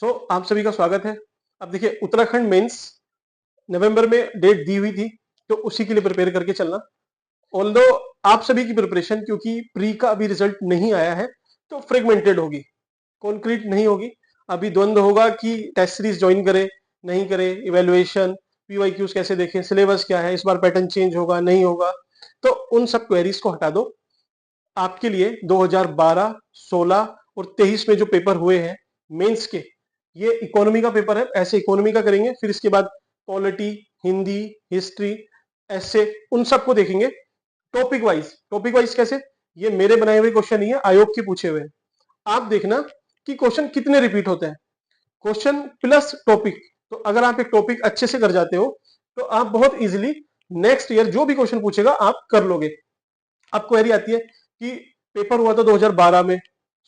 आप सभी का स्वागत है। अब देखिए, उत्तराखंड मेंस नवंबर में डेट दी हुई थी, तो उसी के लिए प्रिपेयर करके चलना। ऑल्दो आप सभी की प्रिपरेशन, क्योंकि प्री का अभी रिजल्ट नहीं आया है, तो फ्रेगमेंटेड होगी, कॉन्क्रीट नहीं होगी। अभी द्वंद होगा कि टेस्ट सीरीज ज्वाइन करे नहीं करे, इवेल्युएशन, पीवाईक्यूज कैसे देखें, सिलेबस क्या है, इस बार पैटर्न चेंज होगा नहीं होगा। तो उन सब क्वेरीज को हटा दो। आपके लिए 2012, 16 और 23 में जो पेपर हुए हैं मेंस के, ये इकोनॉमी का पेपर है, ऐसे इकोनॉमी का करेंगे। फिर इसके बाद पॉलिटी, हिंदी, हिस्ट्री, ऐसे उन सबको देखेंगे टॉपिक वाइज। टॉपिक वाइज कैसे? ये मेरे बनाए हुए क्वेश्चन नहीं है, आयोग के पूछे हुए हैं। आप देखना कि क्वेश्चन कितने रिपीट होते हैं, क्वेश्चन प्लस टॉपिक। तो अगर आप एक टॉपिक अच्छे से कर जाते हो तो आप बहुत इजीली नेक्स्ट ईयर जो भी क्वेश्चन पूछेगा आप कर लोगे। अब क्वेरी आती है कि पेपर हुआ था 2012 में,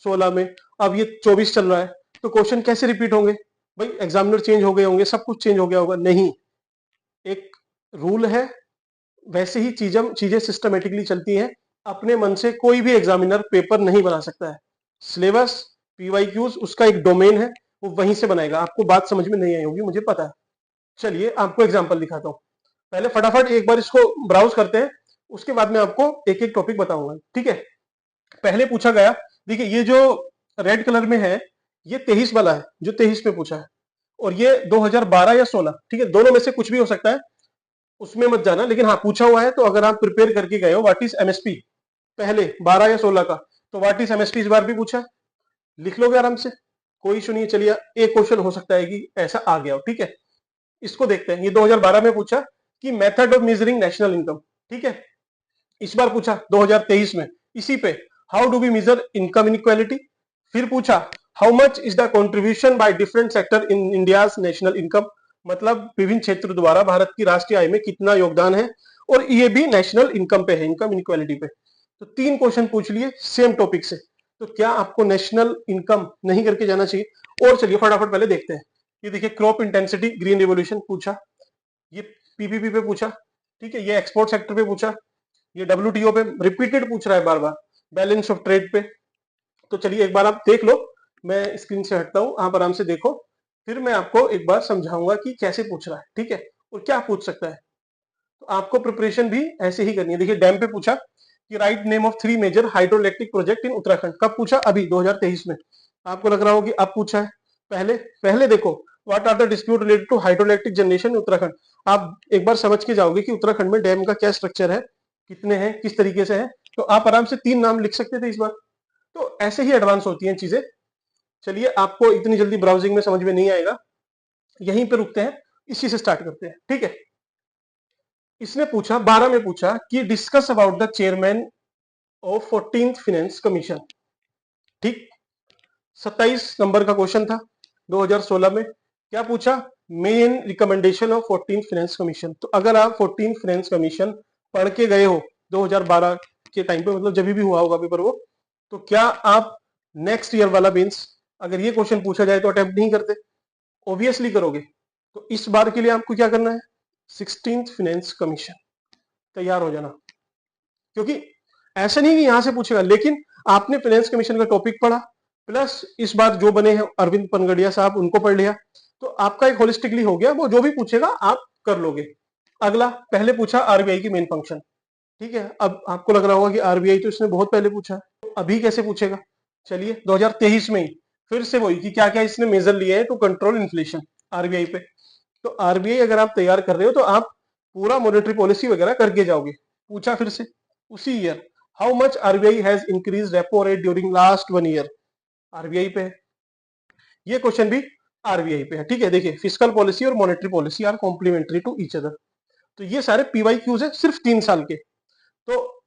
16 में, अब ये 24 चल रहा है, तो क्वेश्चन कैसे रिपीट होंगे? भाई एग्जामिनर चेंज हो गए होंगे, सब कुछ चेंज हो गया होगा? नहीं, एक रूल है, वैसे ही चीजें सिस्टमेटिकली चलती हैं। अपने मन से कोई भी एग्जामिनर पेपर नहीं बना सकता है। सिलेबस, पीवाईक्यूज उसका एक डोमेन है, वो वहीं से बनाएगा। आपको बात समझ में नहीं आई होगी, मुझे पता है। चलिए आपको एग्जांपल दिखाता हूँ। पहले फटाफट एक बार इसको ब्राउज करते हैं, उसके बाद मैं आपको एक एक टॉपिक बताऊंगा, ठीक है? पहले पूछा गया, देखिए ये जो रेड कलर में है, ये 23 वाला है, जो 23 में पूछा है, और ये 2012 या 16, ठीक है, दोनों में से कुछ भी हो सकता है, उसमें मत जाना। लेकिन हाँ, पूछा हुआ है, तो अगर आप प्रिपेयर करके गए हो व्हाट इज एमएसपी पहले 12 या 16 का, तो व्हाट इज एमएसपी इस बार भी पूछा है, लिख लोगे आराम से, कोई इशू नहीं है। चलिए, एक क्वेश्चन हो सकता है कि ऐसा आ गया हो, ठीक है, इसको देखते हैं। ये 2012 में पूछा कि method of measuring national income, ठीक है। इस बार पूछा 2023 में इसी पे, how do we measure income inequality. फिर पूछा how much is the contribution by different sector in India's national income, मतलब विभिन्न क्षेत्र द्वारा भारत की राष्ट्रीय आय में कितना योगदान है, और ये भी नेशनल इनकम पे है, इनकम इनइक्वालिटी पे। तो तीन क्वेश्चन पूछ लिए सेम टॉपिक से। तो क्या आपको नेशनल इनकम नहीं करके जाना चाहिए? और चलिए फटाफट पहले देखते हैं। ये देखिए, क्रॉप इंटेंसिटी ग्रीन रिवोल्यूशन पूछा, ये पीपीपी पे पूछा, ठीक है, ये एक्सपोर्ट सेक्टर पे पूछा, ये डब्ल्यूटीओ पे रिपीटेड पूछ रहा है बार बार, बैलेंस ऑफ ट्रेड पे। तो चलिए एक बार आप देख लो, मैं स्क्रीन से हटता हूं, आप आराम से देखो, फिर मैं आपको एक बार समझाऊंगा कि कैसे पूछ रहा है, ठीक है, और क्या पूछ सकता है। तो आपको प्रिपरेशन भी ऐसे ही करनी है। देखिए, डैम पे पूछा कि write name of 3 major hydroelectric project in Uttarakhand, कब पूछा? अभी 2023 में। आपको लग रहा हो कि अब पूछा है, पहले पहले देखो, what are the dispute related to hydroelectric generation in Uttarakhand. आप एक बार समझ के जाओगे कि उत्तराखंड में डैम का क्या स्ट्रक्चर है, कितने हैं, किस तरीके से है, तो आप आराम से 3 नाम लिख सकते थे इस बार। तो ऐसे ही एडवांस होती हैं चीजें। चलिए, आपको इतनी जल्दी ब्राउजिंग में समझ में नहीं आएगा, यहीं पे रुकते हैं, इसी से स्टार्ट करते हैं, ठीक है। इसने पूछा 12 में पूछा कि discuss about the chairman of 14th finance commission, ठीक। 27 नंबर का क्वेश्चन था 2016 में। क्या पूछा? Main recommendation of 14th finance commission. तो अगर आप 14th फाइनेंस कमीशन पढ़ के गए हो 2012 के टाइम पे, मतलब जब भी हुआ होगा पेपर वो, तो क्या आप नेक्स्ट ईयर वाला मीन्स अगर ये क्वेश्चन पूछा जाए तो अटेम्प्ट नहीं करते? ऑब्वियसली करोगे। तो इस बार के लिए आपको क्या करना है? 16th फाइनेंस कमीशन तैयार हो जाना, क्योंकि ऐसा नहीं कि यहां से पूछेगा, लेकिन आपने फाइनेंस कमीशन का टॉपिक पढ़ा, प्लस इस बार जो बने हैं अरविंद पनगड़िया साहब, उनको पढ़ लिया, तो आपका एक होलिस्टिकली हो गया, वो जो भी पूछेगा आप कर लोगे। अगला, पहले पूछा आरबीआई की मेन फंक्शन, ठीक है। अब आपको लग रहा होगा कि आरबीआई तो इसने बहुत पहले पूछा है, तो अभी कैसे पूछेगा? चलिए 2023 में ही फिर से वही कि क्या क्या इसने मेजर लिए हैं टू कंट्रोल इन्फ्लेशन आरबीआई पे। तो आरबीआई अगर आप तैयार कर रहे हो तो आप पूरा मॉनेटरी पॉलिसी वगैरह करके जाओगे। पूछा फिर से उसी year, how much RBI has increase repo rate during last 1 year, RBI पे है। ये क्वेश्चन भी आरबीआई पे है, ठीक है। देखिए, फिस्कल पॉलिसी और monetary policy are complementary to each other. तो ये सारे पीवाई क्यूज है, सिर्फ 3 साल के। तो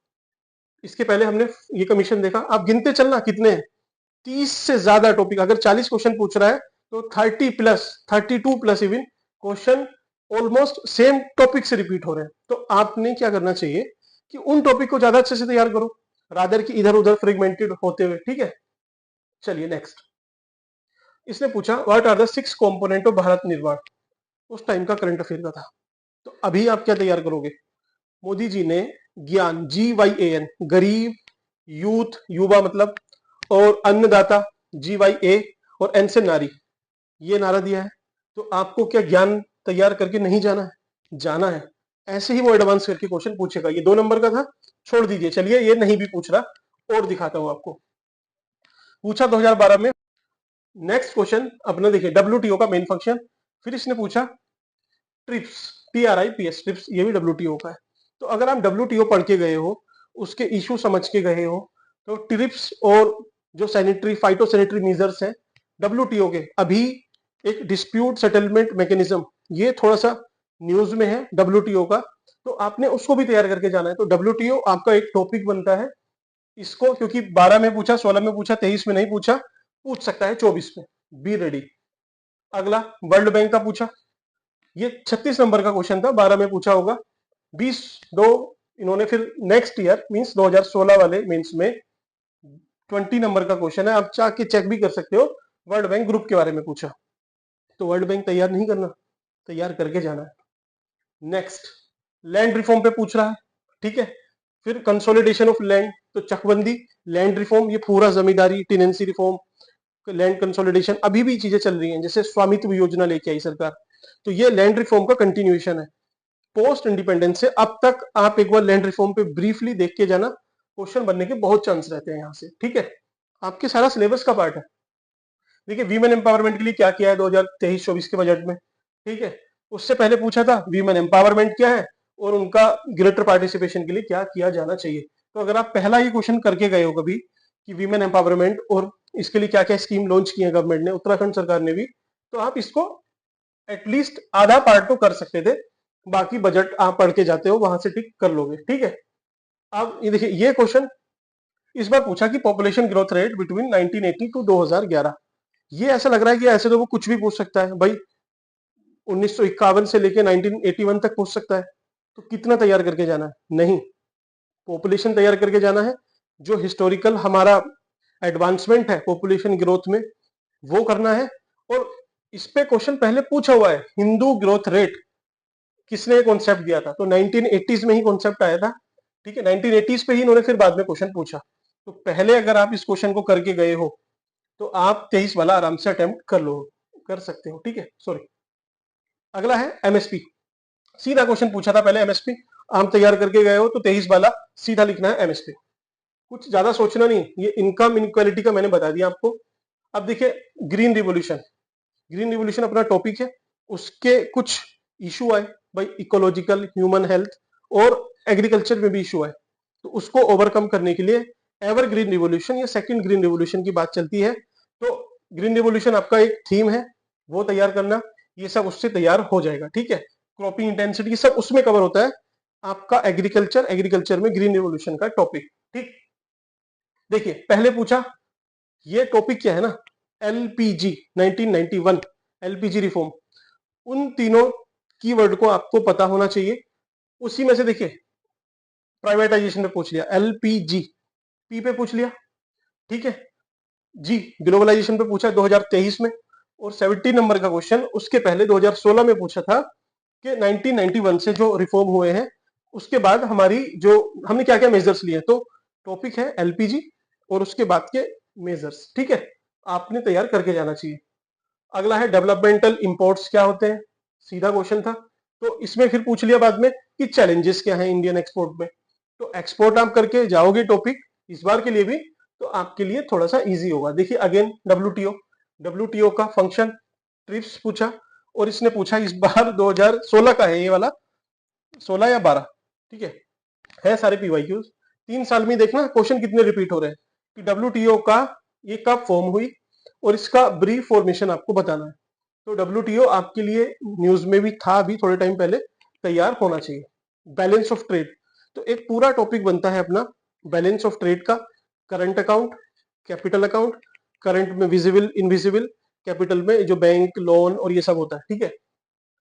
इसके पहले हमने ये कमीशन देखा, आप गिनते चलना कितने हैं, 30 से ज्यादा टॉपिक। अगर 40 क्वेश्चन पूछ रहा है तो 30+, 32+ even question almost same topic से रिपीट हो रहे हैं। तो आपने क्या करना चाहिए कि उन टॉपिक को ज्यादा अच्छे से तैयार करो, रादर की इधर उधर फ्रेगमेंटेड होते हुए, ठीक है। चलिए नेक्स्ट, इसने पूछा what are the 6 component of Bharat Nirman, उस टाइम का करंट अफेयर का था। तो अभी आप क्या तैयार करोगे? मोदी जी ने ज्ञान, GYAN, गरीब, यूथ, युवा मतलब, और अन्नदाता, GYA, और एन से नारी, ये नारा दिया है, तो आपको क्या ज्ञान तैयार करके नहीं जाना है? जाना है। ऐसे ही वो एडवांस करके क्वेश्चन पूछेगा। ये 2 नंबर का था, छोड़ दीजिए, चलिए ये नहीं भी पूछ रहा और दिखाता हूं आपको। पूछा 2012 में। नेक्स्ट क्वेश्चन अपना देखिए, डब्ल्यूटीओ का मेन फंक्शन। फिर इसने पूछा ट्रिप्स, TRIPS, ट्रिप्स, ये भी डब्ल्यूटीओ का है। तो अगर आप डब्ल्यूटीओ पढ़ के गए हो, उसके इशू समझ के गए हो, तो ट्रिप्स और जो सैनिटरी फाइटो सैनिटरी मेजर्स हैं डब्ल्यूटीओ के, अभी एक डिस्प्यूट सेटलमेंट मैकेनिज्म, ये थोड़ा सा न्यूज में है डब्ल्यूटीओ का, तो आपने उसको भी तैयार करके जाना है। तो डब्ल्यूटीओ आपका एक टॉपिक बनता है। इसको क्योंकि 12 में पूछा, 16 में पूछा, 23 में नहीं पूछा, पूछ सकता है 24 में, बी रेडी। अगला वर्ल्ड बैंक का पूछा, ये 36 नंबर का क्वेश्चन था, 12 में पूछा होगा। 20 दो इन्होंने फिर नेक्स्ट ईयर मींस 2016 वाले मेंस में 20 नंबर का क्वेश्चन है, आप चाह के चेक भी कर सकते हो, वर्ल्ड बैंक ग्रुप के बारे में पूछा। तो वर्ल्ड बैंक तैयार नहीं करना, तैयार करके जाना है। नेक्स्ट लैंड रिफॉर्म पे पूछ रहा है, ठीक है। फिर कंसोलिडेशन ऑफ लैंड, तो चकबंदी, लैंड रिफॉर्म, ये पूरा जमींदारी टेनेंसी रिफॉर्म, लैंड कंसोलिडेशन, अभी भी चीजें चल रही हैं, जैसे स्वामित्व योजना लेके आई सरकार, तो ये लैंड रिफॉर्म का कंटिन्यूएशन है। पोस्ट इंडिपेंडेंस से अब तक आप एक बार लैंड रिफॉर्म पे ब्रीफली देख के जाना, क्वेश्चन बनने के बहुत चांस रहते हैं यहाँ से, ठीक है। आपके सारा सिलेबस का पार्ट है। देखिए वीमेन एम्पावरमेंट के लिए क्या किया है 2023-24 के बजट में, ठीक है। उससे पहले पूछा था वीमेन एम्पावरमेंट क्या है और उनका ग्रेटर पार्टिसिपेशन के लिए क्या किया जाना चाहिए। तो अगर आप पहला ये क्वेश्चन करके गए हो कभी कि वीमेन एम्पावरमेंट और इसके लिए क्या क्या स्कीम लॉन्च की है गवर्नमेंट ने, उत्तराखंड सरकार ने भी, तो आप इसको एटलीस्ट आधा पार्ट तो कर सकते थे। बाकी बजट आप पढ़ के जाते हो, वहां से टिक कर लोगे, ठीक है। अब ये देखिए, ये क्वेश्चन इस बार पूछा कि population growth rate between 1980 to 2011। ये ऐसा लग रहा है कि ऐसे तो वो कुछ भी पूछ सकता है भाई, 1951 से लेके 1981 तक पूछ सकता है। तो कितना तैयार करके जाना है? नहीं, पॉपुलेशन तैयार करके जाना है। जो हिस्टोरिकल हमारा एडवांसमेंट है पॉपुलेशन ग्रोथ में, वो करना है। और इस पे क्वेश्चन पहले पूछा हुआ है, हिंदू ग्रोथ रेट किसने कॉन्सेप्ट दिया था? तो 1980s में ही कॉन्सेप्ट आया था, ठीक है। 1980s पे ही इन्होंने फिर बाद में क्वेश्चन पूछा। तो पहले अगर आप इस क्वेश्चन को करके गए हो तो आप 23 वाला आराम से अटेम्प्ट कर सकते हो, ठीक है। सॉरी, अगला है एमएसपी। सीधा क्वेश्चन पूछा था पहले एमएसपी, आप तैयार करके गए हो तो 23 वाला सीधा लिखना है एमएसपी, कुछ ज्यादा सोचना नहीं। ये इनकम इनक्वालिटी का मैंने बता दिया आपको। अब देखिए ग्रीन रिवोल्यूशन, ग्रीन रिवोल्यूशन अपना टॉपिक है, उसके कुछ इशू आए भाई, इकोलॉजिकल, ह्यूमन हेल्थ और एग्रीकल्चर में भी इशू आए। तो उसको ओवरकम करने के लिए एवर ग्रीन रिवोल्यूशन या सेकंड ग्रीन रिवोल्यूशन की बात चलती है। तो ग्रीन रिवोल्यूशन आपका एक थीम है, वो तैयार करना, ये सब उससे तैयार हो जाएगा, ठीक है। क्रॉपिंग इंटेंसिटी सब उसमें कवर होता है आपका। एग्रीकल्चर, एग्रीकल्चर में ग्रीन रिवोल्यूशन का टॉपिक, ठीक। देखिए पहले पूछा, ये टॉपिक क्या है ना, एलपीजी 1991, एलपीजी रिफॉर्म, उन तीनों कीवर्ड को आपको पता होना चाहिए। उसी में से देखिए प्राइवेटाइजेशन पे पूछ लिया, एलपीजी, पी पे पूछ लिया, ठीक है। जी ग्लोबलाइजेशन पे पूछा 2023 में। और 70 नंबर का क्वेश्चन उसके पहले 2016 में पूछा था कि 1991 से जो रिफॉर्म हुए हैं उसके बाद हमारी जो हमने क्या क्या मेजर्स लिए। तो टॉपिक है एलपीजी और उसके बाद के मेजर्स, ठीक है। आपने तैयार करके जाना चाहिए। अगला है डेवलपमेंटल इंपोर्ट्स क्या होते हैं, सीधा क्वेश्चन था। तो इसमें फिर पूछ लिया बाद में कि चैलेंजेस क्या है इंडियन एक्सपोर्ट में। तो एक्सपोर्ट आप करके जाओगे टॉपिक इस बार के लिए भी, तो आपके लिए थोड़ा सा इजी होगा। देखिए अगेन डब्ल्यूटीओ, डब्ल्यूटीओ का फंक्शन, ट्रिप्स पूछा। और इसने पूछा इस बार 2016 का है ये वाला, 16 या 12, ठीक है सारे पीवाईक्यूज। 3 साल में देखना क्वेश्चन कितने रिपीट हो रहे हैं कि डब्ल्यूटीओ का ये कब फॉर्म हुई और इसका ब्रीफ फॉर्मेशन आपको बताना है। तो डब्ल्यूटीओ आपके लिए न्यूज में भी था अभी थोड़े टाइम पहले, तैयार होना चाहिए। बैलेंस ऑफ ट्रेड, तो एक पूरा टॉपिक बनता है अपना बैलेंस ऑफ ट्रेड का। Current account, capital account, current में विजिबल इनविजिबल, कैपिटल में जो बैंक लोन और ये सब होता है, ठीक है।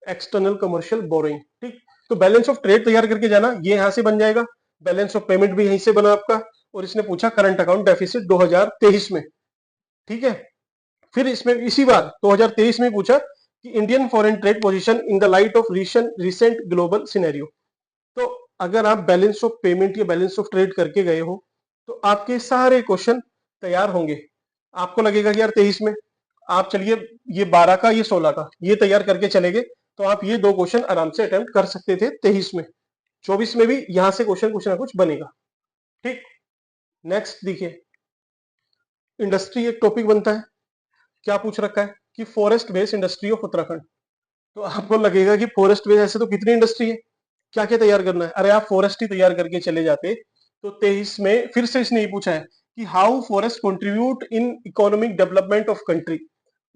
एक्सटर्नल कमर्शियल बोरिंग, ठीक। तो बैलेंस ऑफ ट्रेड तैयार करके जाना, ये यहां से बन जाएगा। बैलेंस ऑफ पेमेंट भी यहीं से बना आपका। और इसने पूछा करंट अकाउंट डेफिसिट 2023 में, ठीक है। फिर इसमें इसी बार 2023 में पूछा कि Indian foreign trade position in the light of recent global scenario. तो अगर आप बैलेंस ऑफ पेमेंट या बैलेंस ऑफ ट्रेड करके गए हो तो आपके सारे क्वेश्चन तैयार होंगे। आपको लगेगा कि यार 23 में आप चलिए ये 12 का, ये 16 का, ये तैयार करके चले गए तो आप ये 2 क्वेश्चन आराम से अटेम्प्ट कर सकते थे 23 में। 24 में भी यहां से क्वेश्चन कुछ ना कुछ बनेगा। ठीक, नेक्स्ट देखिए, इंडस्ट्री एक टॉपिक बनता है। क्या पूछ रखा है कि forest based industry of Uttarakhand. तो आपको लगेगा कि फॉरेस्ट बेस्ड ऐसे तो कितनी इंडस्ट्री है, क्या क्या तैयार करना है। अरे आप फॉरेस्ट ही तैयार करके चले जाते तो 23 में फिर से इसने ये पूछा है कि how forest contribute in economic development of country.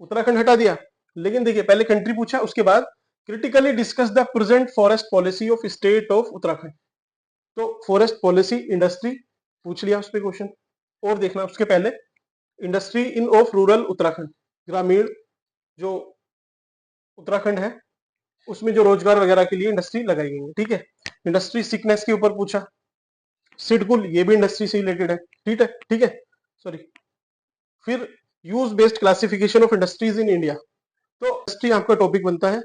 Uttarakhand हटा दिया, लेकिन देखिए पहले कंट्री पूछा, उसके बाद critically discuss the present forest policy of state of Uttarakhand. तो फॉरेस्ट पॉलिसी इंडस्ट्री पूछ लिया उस पर क्वेश्चन। और देखना उसके पहले industry in of rural Uttarakhand, ग्रामीण जो उत्तराखंड है उसमें जो रोजगार वगैरह के लिए इंडस्ट्री लगाई गई है। ठीक है, इंडस्ट्री सिकनेस के ऊपर पूछा, सिडकुल ये भी इंडस्ट्री से रिलेटेड है। ठीक है, ठीक है, सॉरी। फिर use based classification of industries in India, तो इंडस्ट्री आपका टॉपिक बनता है,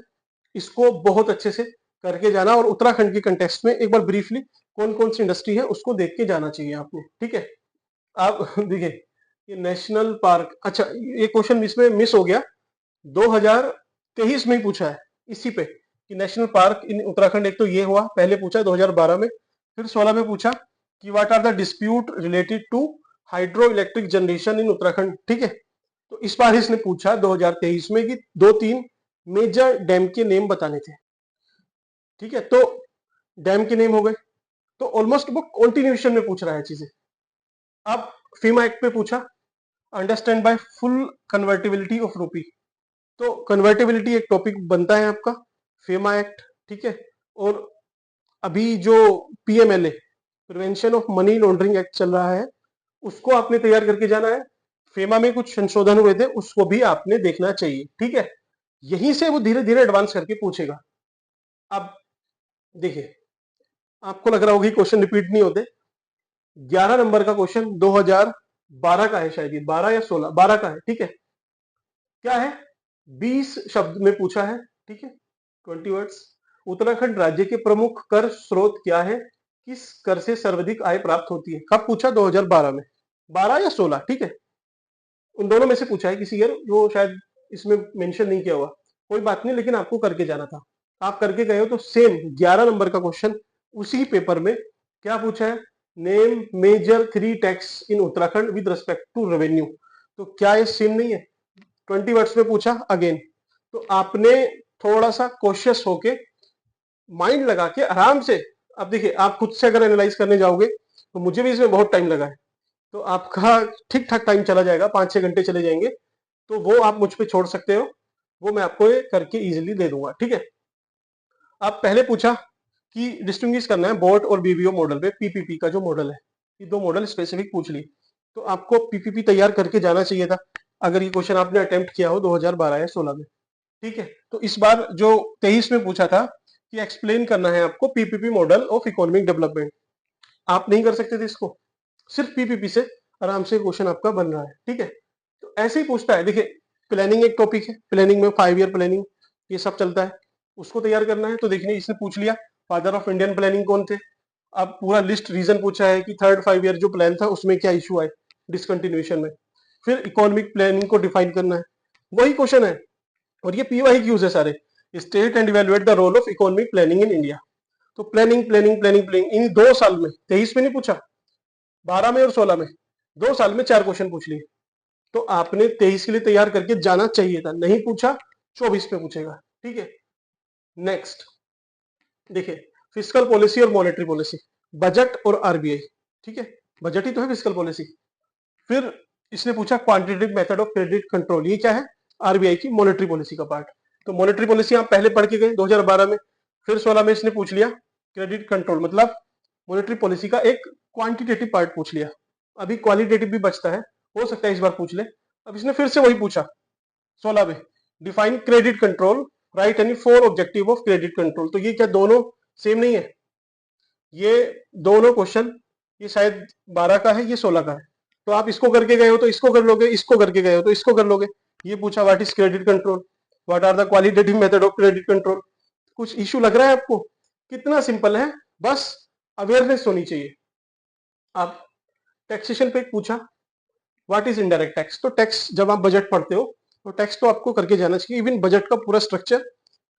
इसको बहुत अच्छे से करके जाना और उत्तराखंड के कंटेक्स्ट में एक बार ब्रीफली कौन कौन सी इंडस्ट्री है उसको देख के जाना चाहिए आपको। ठीक है, आप देखिए ये नेशनल पार्क, अच्छा ये क्वेश्चन इसमें मिस हो गया, 2023 में ही पूछा है इसी पे कि नेशनल पार्क इन उत्तराखंड। एक तो ये हुआ, पहले पूछा 2012 में, फिर 16 में पूछा कि what are the dispute related to hydro electric generation in Uttarakhand. ठीक है, तो इस बार इसने पूछा 2023 में कि 2-3 मेजर डैम के नेम बताने थे। ठीक है, तो डैम के नेम हो गए, तो ऑलमोस्ट वो कॉन्टिन्यूशन में पूछ रहा है चीजें। अब फीमा एक्ट पे पूछा, understand by full convertibility of रूपी, तो कन्वर्टेबिलिटी एक टॉपिक बनता है आपका, फेमा एक्ट। ठीक है, और अभी जो PMLA prevention of money laundering act चल रहा है उसको आपने तैयार करके जाना है। फेमा में कुछ संशोधन हुए थे उसको भी आपने देखना चाहिए। ठीक है, यहीं से वो धीरे धीरे एडवांस करके पूछेगा। अब देखिए आपको लग रहा होगा क्वेश्चन रिपीट नहीं होते, 11 नंबर का क्वेश्चन 2012 का है, शायद ये 12 या 16, 12 का है। ठीक है, क्या है, 20 शब्द में पूछा है। ठीक है, 20 वर्ड्स। उत्तराखंड राज्य के प्रमुख कर स्रोत क्या है, किस कर से सर्वाधिक आय प्राप्त होती है। कब पूछा, 2012 में, 12 या 16। ठीक है, उन दोनों में से पूछा है किसी ईयर, वो शायद इसमें मेंशन नहीं किया हुआ, कोई बात नहीं, लेकिन आपको करके जाना था, आप करके गए हो। तो सेम 11 नंबर का क्वेश्चन उसी पेपर में क्या पूछा है, name major 3 tax in Uttarakhand with respect to revenue. तो क्या ये सेम नहीं है, 20 वर्ड्स में पूछा अगेन। तो आपने थोड़ा सा कॉशियस होके माइंड लगा के आराम से, अब देखिए आप खुद से अगर एनालाइज करने जाओगे तो मुझे भी इसमें बहुत टाइम लगा है, तो आपका ठीक ठाक टाइम चला जाएगा, 5-6 घंटे चले जाएंगे, तो वो आप मुझ पे छोड़ सकते हो, वो मैं आपको ये करके इजीली दे दूंगा। ठीक है, आप पहले पूछा कि डिस्टिंग्विश करना है बोट और बीबीओ मॉडल पे, पीपीपी का जो मॉडल है, ये 2 मॉडल स्पेसिफिक पूछ लिए, तो आपको पीपीपी तैयार करके जाना चाहिए था अगर ये क्वेश्चन आपने अटेम्प्ट किया हो 2012 या 16 में। ठीक है, तो इस बार जो 23 में पूछा था कि एक्सप्लेन करना है आपको PPP model of economic development, आप नहीं कर सकते थे इसको, सिर्फ पीपीपी से आराम से क्वेश्चन आपका बन रहा है। ठीक है, तो ऐसे ही पूछता है। देखिए प्लानिंग एक टॉपिक है, प्लानिंग में 5 ईयर प्लानिंग ये सब चलता है, उसको तैयार करना है। तो देखिए इसने पूछ लिया फादर ऑफ इंडियन प्लानिंग कौन थे, अब पूरा लिस्ट रीजन पूछा है कि थर्ड 5 ईयर जो प्लान था उसमें क्या इशू आए डिसकंटिन्यूएशन में, फिर इकोनॉमिक प्लानिंग को डिफाइन करना है, वही क्वेश्चन है। और ये पीवाई क्यूज है सारे, state and evaluate the role of economic planning in India. तो प्लानिंग प्लानिंग प्लानिंग प्लानिंग इन 2 साल में, 23 में नहीं पूछा, 12 में और 16 में, 2 साल में 4 क्वेश्चन पूछ लिए। तो आपने 23 के लिए तैयार करके जाना चाहिए था, नहीं पूछा 24 में पूछेगा। ठीक है, नेक्स्ट देखिए फिस्कल पॉलिसी और मॉनेटरी पॉलिसी, बजट और आरबीआई। ठीक है, बजट ही तो है फिस्कल पॉलिसी। फिर इसने पूछा quantitative method of credit control, ये क्या है, आरबीआई की मॉनेटरी पॉलिसी का पार्ट। तो मॉनेटरी पॉलिसी आप पहले पढ़ के गए 2012 में, फिर 16 में इसने पूछ लिया क्रेडिट कंट्रोल, मतलब मॉनेटरी पॉलिसी का एक क्वांटिटेटिव पार्ट पूछ लिया। अभी क्वालिटेटिव भी बचता है, हो सकता है इस बार पूछ ले। अब इसने फिर से वही पूछा 16 में, define credit control, right any 4 objective of credit control. तो ये क्या दोनों सेम नहीं है, ये दोनों क्वेश्चन, ये शायद 12 का है, ये 16 का है। तो आप इसको करके गए हो तो इसको कर लोगे, इसको करके गए हो तो इसको कर लोगे। ये पूछा what is credit control, what are the qualitative method of credit control. कुछ इशू लग रहा है आपको, कितना सिंपल है, बस अवेयरनेस होनी चाहिए। आप टैक्सेशन पे पूछा व्हाट इज इनडायरेक्ट टैक्स, तो टैक्स जब आप बजट पढ़ते हो तो टैक्स तो आपको करके जाना चाहिए। इवन बजट का पूरा structure,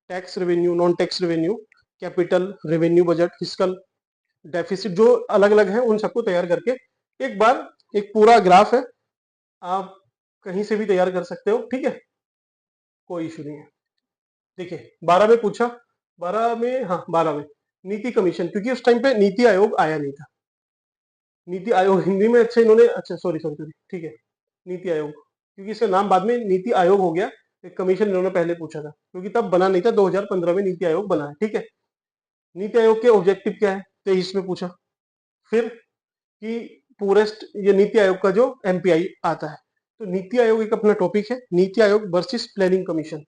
tax revenue, non tax revenue, capital, revenue budget, fiscal deficit, जो अलग अलग है उन सबको तैयार करके एक बार, एक पूरा ग्राफ है, आप कहीं से भी तैयार कर सकते हो, ठीक है, कोई इशू नहीं है। देखिए 12 में पूछा, 12 में, हाँ 12 में नीति कमीशन, क्योंकि उस टाइम पे नीति आयोग आया नहीं था। नीति आयोग हिंदी में, अच्छा इन्होंने, अच्छा सॉरी सॉरी सॉरी, ठीक है, नीति आयोग, क्योंकि इसका नाम बाद में नीति आयोग हो गया, एक कमीशन इन्होंने पहले पूछा था, क्योंकि तब बना नहीं था, 2015 में नीति आयोग बना है, ठीक है। नीति आयोग के ऑब्जेक्टिव क्या है, 23 में पूछा। फिर कि पूरेस्ट, ये नीति आयोग का जो एमपीआई आता है, तो नीति आयोग एक अपना टॉपिक है, NITI Aayog versus planning commission,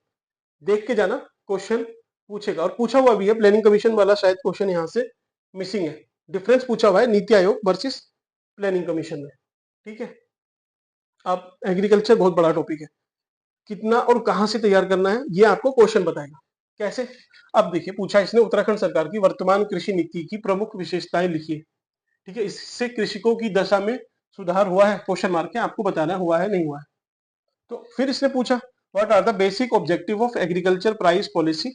देख के जाना, क्वेश्चन पूछेगा, और पूछा हुआ भी है, प्लानिंग कमीशन वाला शायद क्वेश्चन यहाँ से मिसिंग है, डिफरेंस पूछा हुआ है NITI Aayog versus planning commission में, ठीक है। अब एग्रीकल्चर बहुत बड़ा टॉपिक है, कितना और कहां से तैयार करना है ये आपको क्वेश्चन बताएगा, कैसे। अब देखिए पूछा इसने, उत्तराखंड सरकार की वर्तमान कृषि नीति की प्रमुख विशेषताएं लिखिए, ठीक है, इससे कृषकों की दशा में सुधार हुआ है, क्वेश्चन मार्क है, आपको बताना हुआ है नहीं हुआ है। तो फिर इसने पूछा what are the basic objective of agriculture price policy,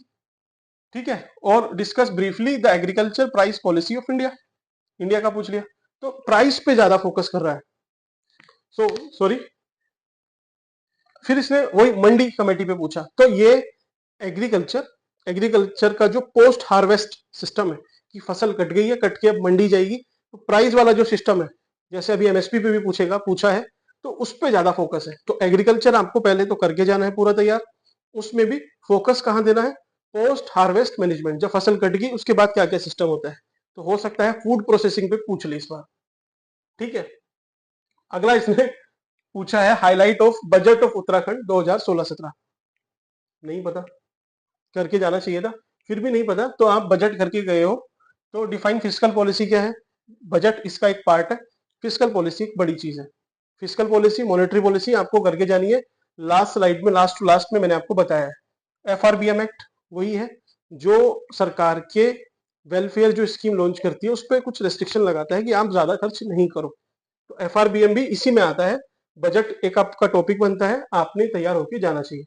ठीक है, और discuss briefly the agriculture price policy of India, India का पूछ लिया, तो प्राइस पे ज्यादा फोकस कर रहा है, सॉरी। फिर इसने वही मंडी कमेटी पे पूछा, तो ये एग्रीकल्चर का जो पोस्ट हार्वेस्ट सिस्टम है, कि फसल कट गई है, कट के अब मंडी जाएगी, तो प्राइस वाला जो सिस्टम है, जैसे अभी एमएसपी पे भी पूछा है, तो उस पर ज्यादा फोकस है। तो एग्रीकल्चर आपको पहले तो करके जाना है पूरा तैयार, उसमें भी फोकस कहाँ देना है, पोस्ट हार्वेस्ट मैनेजमेंट, जब फसल कट गई उसके बाद क्या क्या सिस्टम होता है, तो हो सकता है फूड प्रोसेसिंग पे पूछ ले इस बार, ठीक है। अगला इसने पूछा है highlight of budget of Uttarakhand 2016-17, नहीं पता, करके जाना चाहिए था, फिर भी नहीं पता तो आप बजट करके गए हो। तो डिफाइन फिस्कल पॉलिसी क्या है, बजट इसका एक पार्ट है, फिस्कल पॉलिसी एक बड़ी चीज है। फिस्कल पॉलिसी, मॉनेटरी पॉलिसी आपको करके जानी है, लास्ट स्लाइड में, लास्ट टू लास्ट में मैंने आपको बताया है। एफआरबीएम एक्ट वही है जो सरकार के वेलफेयर जो स्कीम लॉन्च करती है उस पर कुछ रेस्ट्रिक्शन लगाता है कि आप ज्यादा खर्च नहीं करो, तो एफआरबीएम भी इसी में आता है। बजट एक आपका टॉपिक बनता है, आपने तैयार होकर जाना चाहिए।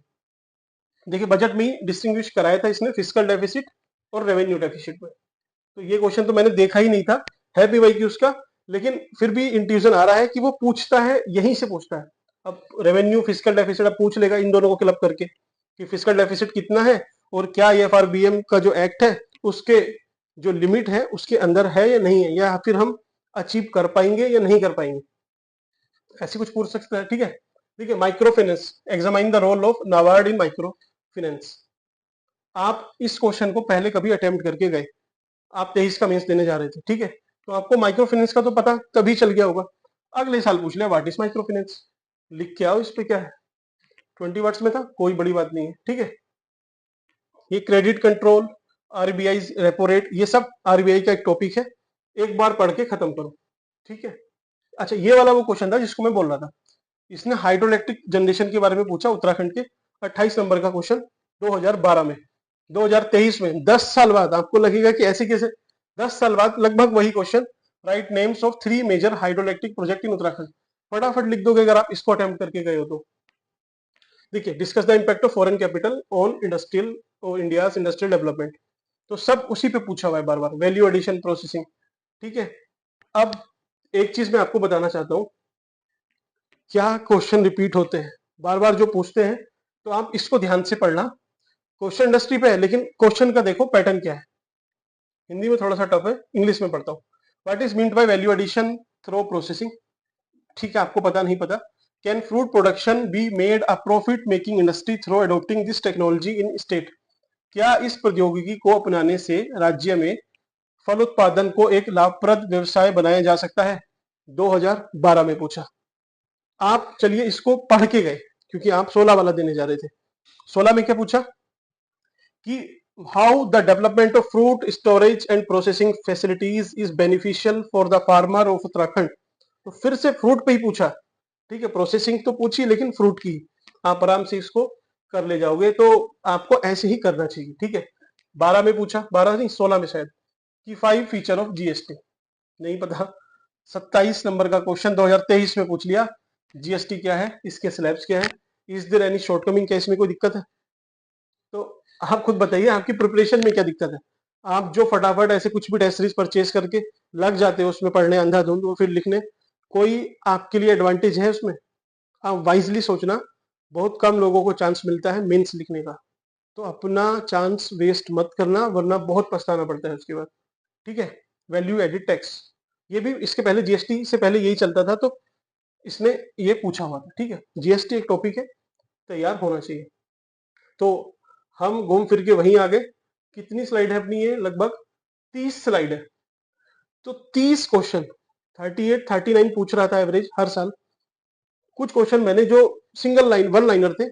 देखिए बजट में ही डिस्टिंग्विश कराया था इसने फिस्कल डेफिसिट और रेवेन्यू डेफिसिट में, तो ये क्वेश्चन तो मैंने देखा ही नहीं था, है भी वही की उसका, लेकिन फिर भी इंट्यूजन आ रहा है कि वो पूछता है, यहीं से पूछता है। अब रेवेन्यू फिस्कल डेफिसिट अब पूछ लेगा इन दोनों को क्लब करके कि फिस्कल डेफिसिट कितना है, और क्या ये एफआरबीएम का जो एक्ट है उसके जो लिमिट है उसके अंदर है या नहीं है, या फिर हम अचीव कर पाएंगे या नहीं कर पाएंगे, ऐसी कुछ पूछ सकता है, ठीक है। देखिए micro finance, examine the role of NABARD in micro finance, आप इस क्वेश्चन को पहले कभी अटेम्प्ट करके गए, आप 23 का मेंस देने जा रहे थे, ठीक है, तो आपको माइक्रो फाइनेंस का तो पता तभी चल गया होगा। अगले साल पूछ लिया व्हाट इज माइक्रो फाइनेंस, लिख के आओ इस पे क्या है, 20 वर्ड्स में था, कोई बड़ी बात नहीं है, ठीक है। ये credit control, RBI repo rate, ये सब आरबीआई का एक टॉपिक है, एक बार पढ़ के खत्म करो, ठीक है। अच्छा ये वाला वो क्वेश्चन था जिसको मैं बोल रहा था, इसने हाइड्रोइलेक्ट्रिक जनरेशन के बारे में पूछा, उत्तराखंड के 28 नंबर का क्वेश्चन 2012 में, 2023 में, 10 साल बाद। आपको लगेगा कि ऐसे कैसे, 10 साल बाद लगभग वही question, write names of 3 major hydroelectric project in Uttarakhand, फटाफट लिख दोगे अगर आप इसको अटेम्प्ट करके गए हो तो। देखिए discuss the impact of foreign capital on industrial और इंडिया इंडस्ट्रियल डेवलपमेंट, तो सब उसी पे पूछा हुआ है बार बार, वैल्यू एडिशन प्रोसेसिंग, ठीक है। अब एक चीज मैं आपको बताना चाहता हूं, क्या क्वेश्चन रिपीट होते हैं बार बार जो पूछते हैं, तो आप इसको ध्यान से पढ़ना, क्वेश्चन इंडस्ट्री पे है लेकिन क्वेश्चन का देखो पैटर्न क्या है। हिंदी में थोड़ा सा टफ है, इंग्लिश में पढ़ता हूँ। What is meant by value addition through processing, ठीक है, आपको पता नहीं पता। Can fruit production be made a profit making industry through adopting this technology in state, क्या इस प्रौद्योगिकी को अपनाने से राज्य में फल उत्पादन को एक लाभप्रद व्यवसाय बनाया जा सकता है, 2012 में पूछा। आप चलिए इसको पढ़ के गए क्योंकि आप 16 वाला देने जा रहे थे। 16 में क्या पूछा कि how the development of fruit storage and processing facilities is beneficial for the farmer of Uttarakhand, तो फिर से फ्रूट पे ही पूछा, ठीक है, प्रोसेसिंग तो पूछी लेकिन फ्रूट की, आप आराम से इसको कर ले जाओगे, तो आपको ऐसे ही करना चाहिए, ठीक है। 12 में पूछा, 12 नहीं 16 में शायद, कि 5 फीचर ऑफ जीएसटी, नहीं पता। 27 नंबर का क्वेश्चन 2023 में पूछ लिया, जीएसटी क्या है, इसके स्लैब्स क्या है, इज देयर एनी शॉर्टकमिंग, क्या इसमें कोई दिक्कत है? तो आप खुद बताइए आपकी प्रिपरेशन में क्या दिक्कत है? आप जो फटाफट ऐसे कुछ भी टेस्ट सीरीज परचेज करके लग जाते हो उसमें पढ़ने अंधाधुंध और फिर लिखने, कोई आपके लिए एडवांटेज है उसमें? आप वाइजली सोचना, बहुत कम लोगों को चांस मिलता है मेंस लिखने का, तो अपना चांस वेस्ट मत करना वरना बहुत पछताना पड़ता है उसके बाद। ठीक है, वैल्यू एडिड टैक्स, ये भी इसके पहले जीएसटी से पहले यही चलता था, तो इसने ये पूछा हुआ था। ठीक है, जीएसटी एक टॉपिक है, तैयार होना चाहिए। तो हम घूम फिर के वहीं आ गए। कितनी स्लाइड है अपनी? ये लगभग 30 स्लाइड है। तो 30 क्वेश्चन, 38 39 पूछ रहा था एवरेज हर साल। कुछ क्वेश्चन मैंने जो सिंगल लाइन वन लाइनर थे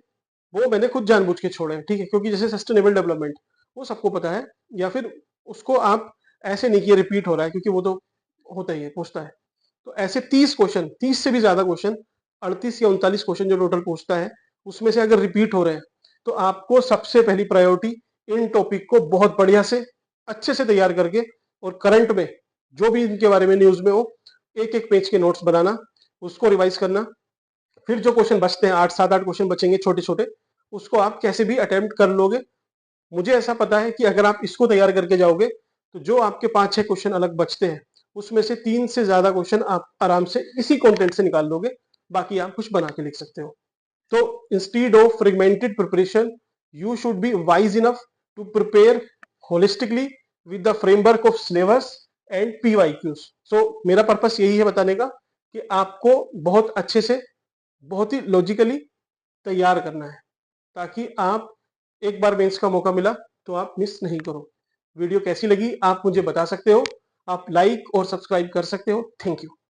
वो मैंने खुद जानबूझ के छोड़े हैं। ठीक है, क्योंकि जैसे सस्टेनेबल डेवलपमेंट वो सबको पता है, या फिर उसको आप ऐसे नहीं किए रिपीट हो रहा है, क्योंकि वो तो होता ही है, पूछता है। तो ऐसे 30 क्वेश्चन, 30 से भी ज्यादा क्वेश्चन, 38 या 39 क्वेश्चन जो टोटल पूछता है, उसमें से अगर रिपीट हो रहे हैं तो आपको सबसे पहली प्रायोरिटी इन टॉपिक को बहुत बढ़िया से अच्छे से तैयार करके और करंट में जो भी इनके बारे में न्यूज में हो एक एक पेज के नोट्स बनाना, उसको रिवाइज करना। फिर जो क्वेश्चन बचते हैं, 8 7 8 क्वेश्चन बचेंगे छोटे छोटे, उसको आप कैसे भी अटेम्प्ट कर लोगे। मुझे ऐसा पता है कि अगर आप इसको तैयार करके जाओगे तो जो आपके 5 6 क्वेश्चन अलग बचते हैं उसमें से 3 से ज्यादा क्वेश्चन आप आराम से इसी कंटेंट से निकाल लोगे, बाकी आप कुछ बना के लिख सकते हो। तो instead of fragmented preparation, you should be wise enough to prepare holistically with the framework of syllabus and PYQs. So मेरा पर्पस यही है बताने का कि आपको बहुत अच्छे से, बहुत ही लॉजिकली तैयार करना है, ताकि आप एक बार मेंस का मौका मिला तो आप मिस नहीं करो। वीडियो कैसी लगी आप मुझे बता सकते हो, आप लाइक और सब्सक्राइब कर सकते हो। Thank you.